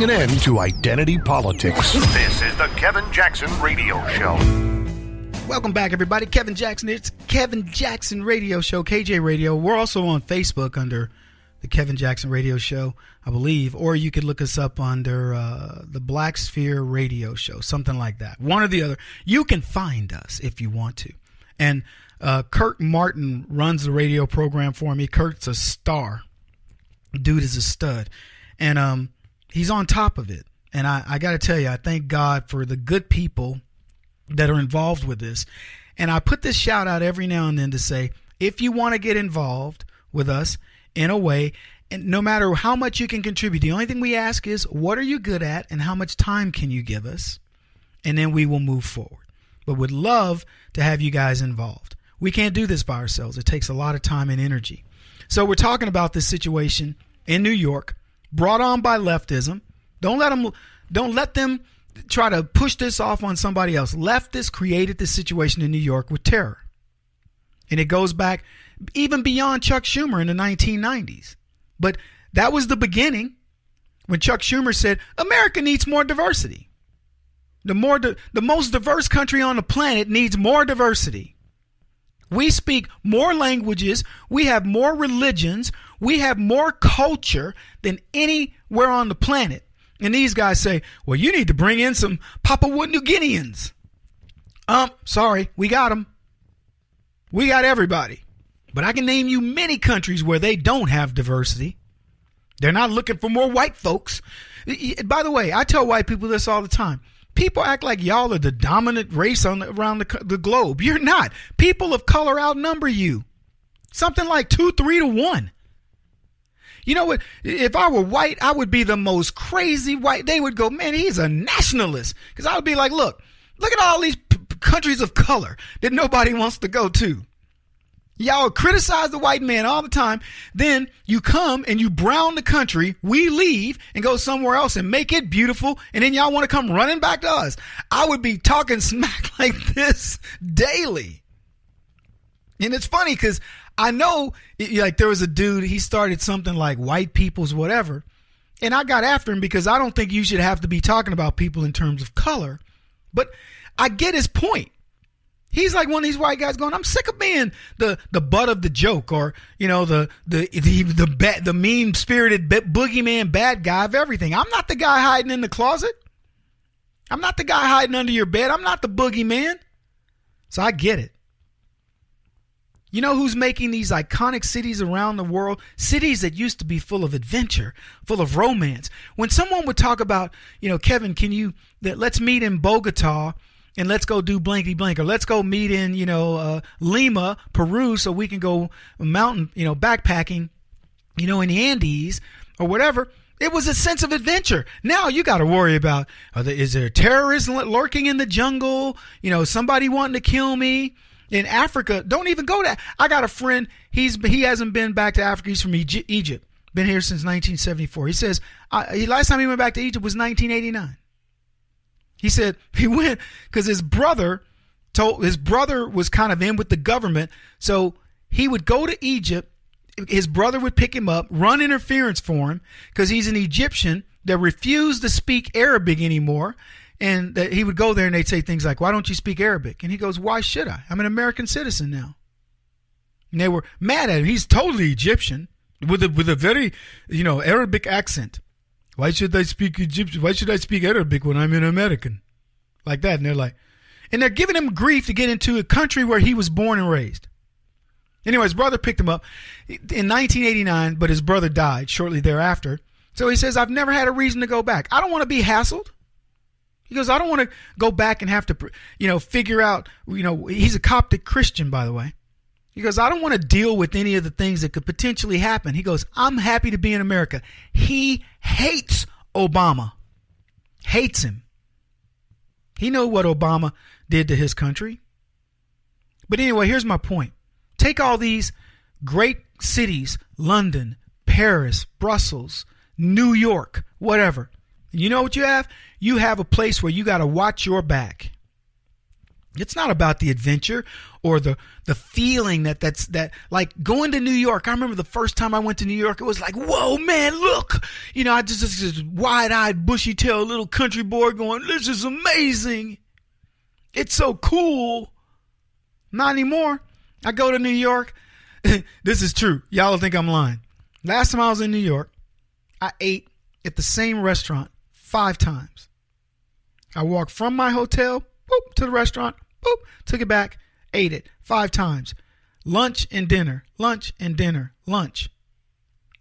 putting an end to identity politics. This is the Kevin Jackson Radio Show. Welcome back, everybody. Kevin Jackson. It's Kevin Jackson Radio Show, KJ Radio. We're also on Facebook under the Kevin Jackson Radio Show, I believe, or you could look us up under the Black Sphere Radio Show, something like that. One or the other. You can find us if you want to. And Kurt Martin runs the radio program for me. Kurt's a star. Dude is a stud. And he's on top of it. And I got to tell you, I thank God for the good people that are involved with this. And I put this shout out every now and then to say, if you want to get involved with us in a way, and no matter how much you can contribute, the only thing we ask is, what are you good at and how much time can you give us? And then we will move forward. But would love to have you guys involved. We can't do this by ourselves. It takes a lot of time and energy. So we're talking about this situation in New York, brought on by leftism. Don't let them try to push this off on somebody else. Leftists created this situation in New York with terror. And it goes back even beyond Chuck Schumer in the 1990s. But that was the beginning when Chuck Schumer said, America needs more diversity. The most diverse country on the planet needs more diversity. We speak more languages. We have more religions. We have more culture than anywhere on the planet. And these guys say, well, you need to bring in some Papua New Guineans. Sorry, we got them. We got everybody. But I can name you many countries where they don't have diversity. They're not looking for more white folks. By the way, I tell white people this all the time. People act like y'all are the dominant race around the globe. You're not. People of color outnumber you. Something like 2-3 to 1. You know what? If I were white, I would be the most crazy white. They would go, man, he's a nationalist. Because I would be like, look at all these countries of color that nobody wants to go to. Y'all criticize the white man all the time. Then you come and you brown the country. We leave and go somewhere else and make it beautiful. And then y'all want to come running back to us. I would be talking smack like this daily. And it's funny because I know, like, there was a dude, he started something like white people's whatever. And I got after him because I don't think you should have to be talking about people in terms of color. But I get his point. He's like one of these white guys going, I'm sick of being the butt of the joke, or, you know, the mean-spirited boogeyman bad guy of everything. I'm not the guy hiding in the closet. I'm not the guy hiding under your bed. I'm not the boogeyman. So I get it. You know who's making these iconic cities around the world? Cities that used to be full of adventure, full of romance. When someone would talk about, you know, Kevin, let's meet in Bogota and let's go do blankety blank, or let's go meet in, you know, Lima, Peru, so we can go mountain, you know, backpacking, you know, in the Andes or whatever. It was a sense of adventure. Now you got to worry about, is there terrorists lurking in the jungle? You know, somebody wanting to kill me? In Africa, don't even go there. I got a friend, he hasn't been back to Africa. He's from Egypt. Been here since 1974. He says, last time he went back to Egypt was 1989. He said he went because his brother was kind of in with the government. So he would go to Egypt. His brother would pick him up, run interference for him because he's an Egyptian that refused to speak Arabic anymore. And that he would go there and they'd say things like, why don't you speak Arabic? And he goes, why should I? I'm an American citizen now. And they were mad at him. He's totally Egyptian with a very, you know, Arabic accent. Why should I speak Egyptian? Why should I speak Arabic when I'm an American? Like that. And they're giving him grief to get into a country where he was born and raised. Anyway, his brother picked him up in 1989, but his brother died shortly thereafter. So he says, I've never had a reason to go back. I don't want to be hassled. He goes, I don't want to go back and have to, you know, figure out, you know, he's a Coptic Christian, by the way. He goes, I don't want to deal with any of the things that could potentially happen. He goes, I'm happy to be in America. He hates Obama. Hates him. He knew what Obama did to his country. But anyway, here's my point. Take all these great cities, London, Paris, Brussels, New York, whatever. You know what you have? You have a place where you got to watch your back. It's not about the adventure or the feeling that like going to New York. I remember the first time I went to New York, it was like, whoa, man, look. You know, I just this wide-eyed, bushy-tailed little country boy going, this is amazing. It's so cool. Not anymore. I go to New York. This is true. Y'all will think I'm lying. Last time I was in New York, I ate at the same restaurant 5 times. I walked from my hotel, boop, to the restaurant, boop, took it back, ate it 5 times. Lunch and dinner, lunch and dinner, lunch.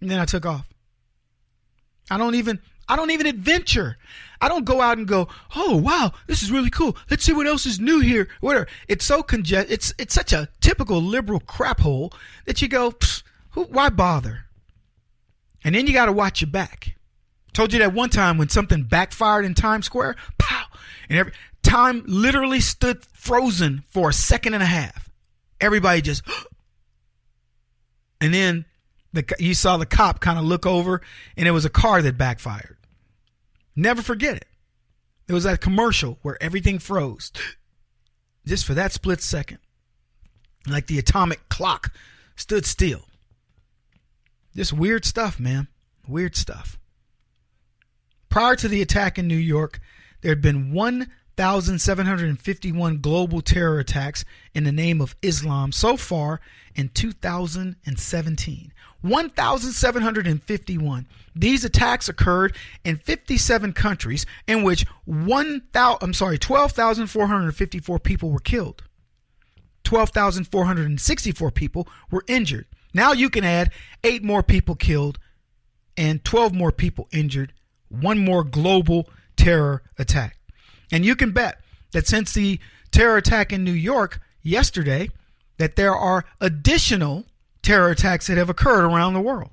And then I took off. I don't even adventure. I don't go out and go, oh, wow, this is really cool. Let's see what else is new here. Whatever. It's so it's such a typical liberal crap hole that you go, why bother? And then you got to watch your back. Told you that one time when something backfired in Times Square, pow, and every time literally stood frozen for a second and a half. Everybody just, and then you saw the cop kind of look over, and it was a car that backfired. Never forget it. It was that commercial where everything froze just for that split second. Like the atomic clock stood still. Just weird stuff, man. Weird stuff. Prior to the attack in New York, there had been 1,751 global terror attacks in the name of Islam so far in 2017. 1,751. These attacks occurred in 57 countries in which 12,454 people were killed. 12,464 people were injured. Now you can add 8 more people killed and 12 more people injured. One more global terror attack. And you can bet that since the terror attack in New York yesterday, that there are additional terror attacks that have occurred around the world.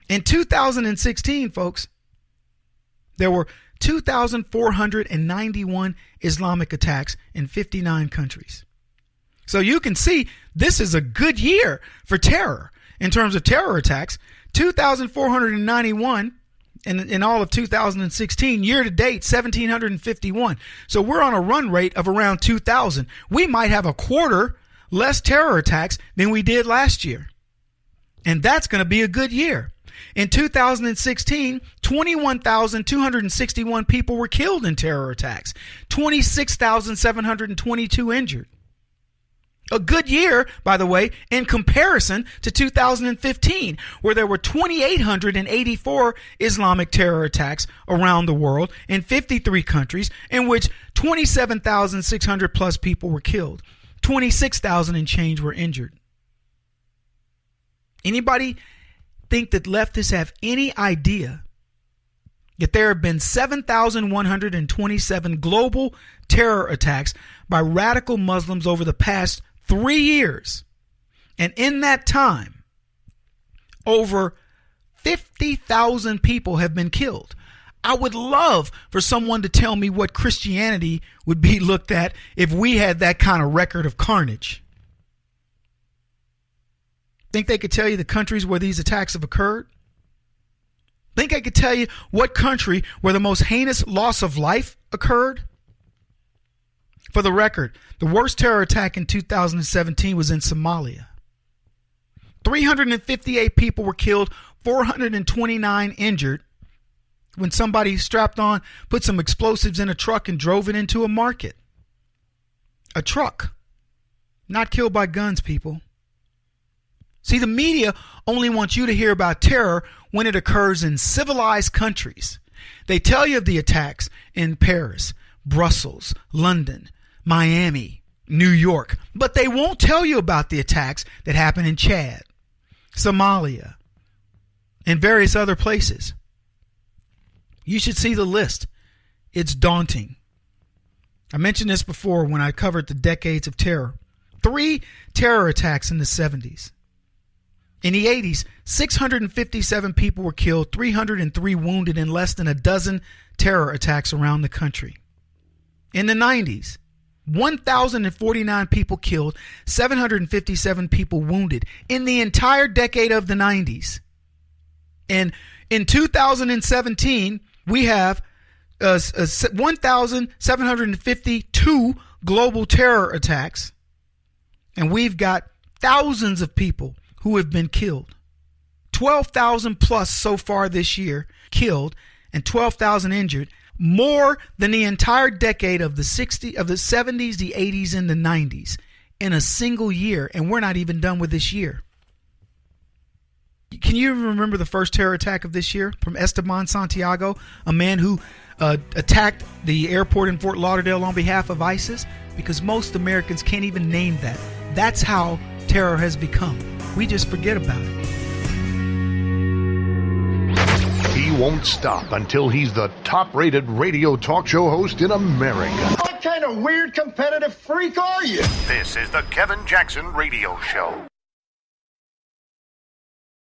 In 2016, folks, there were 2,491 Islamic attacks in 59 countries. So you can see this is a good year for terror in terms of terror attacks. 2,491 in all of 2016, year to date, 1,751. So we're on a run rate of around 2,000. We might have a quarter less terror attacks than we did last year. And that's going to be a good year. In 2016, 21,261 people were killed in terror attacks, 26,722 injured. A good year, by the way, in comparison to 2015, where there were 2,884 Islamic terror attacks around the world in 53 countries, in which 27,600 plus people were killed. 26,000 and change were injured. Anybody think that leftists have any idea that there have been 7,127 global terror attacks by radical Muslims over the past 3 years? And in that time, over 50,000 people have been killed. I would love for someone to tell me what Christianity would be looked at if we had that kind of record of carnage. Think they could tell you the countries where these attacks have occurred? Think I could tell you what country where the most heinous loss of life occurred? For the record, the worst terror attack in 2017 was in Somalia. 358 people were killed, 429 injured, when somebody put some explosives in a truck and drove it into a market. A truck. Not killed by guns, people. See, the media only wants you to hear about terror when it occurs in civilized countries. They tell you of the attacks in Paris, Brussels, London, Miami, New York, but they won't tell you about the attacks that happen in Chad, Somalia, and various other places. You should see the list. It's daunting. I mentioned this before when I covered the decades of terror. 3 terror attacks in the 70s. In the 80s, 657 people were killed, 303 wounded in less than a dozen terror attacks around the country. In the 90s, 1,049 people killed, 757 people wounded in the entire decade of the 90s. And in 2017, we have 1,752 global terror attacks, and we've got thousands of people who have been killed. 12,000 plus so far this year killed and 12,000 injured, more than the entire decade of the 70s, the 80s, and the 90s in a single year, and we're not even done with this year. Can you remember the first terror attack of this year from Esteban Santiago, a man who attacked the airport in Fort Lauderdale on behalf of ISIS? Because most Americans can't even name that. That's how terror has become. We just forget about it. He won't stop until he's the top-rated radio talk show host in America. What kind of weird competitive freak are you? This is the Kevin Jackson Radio Show.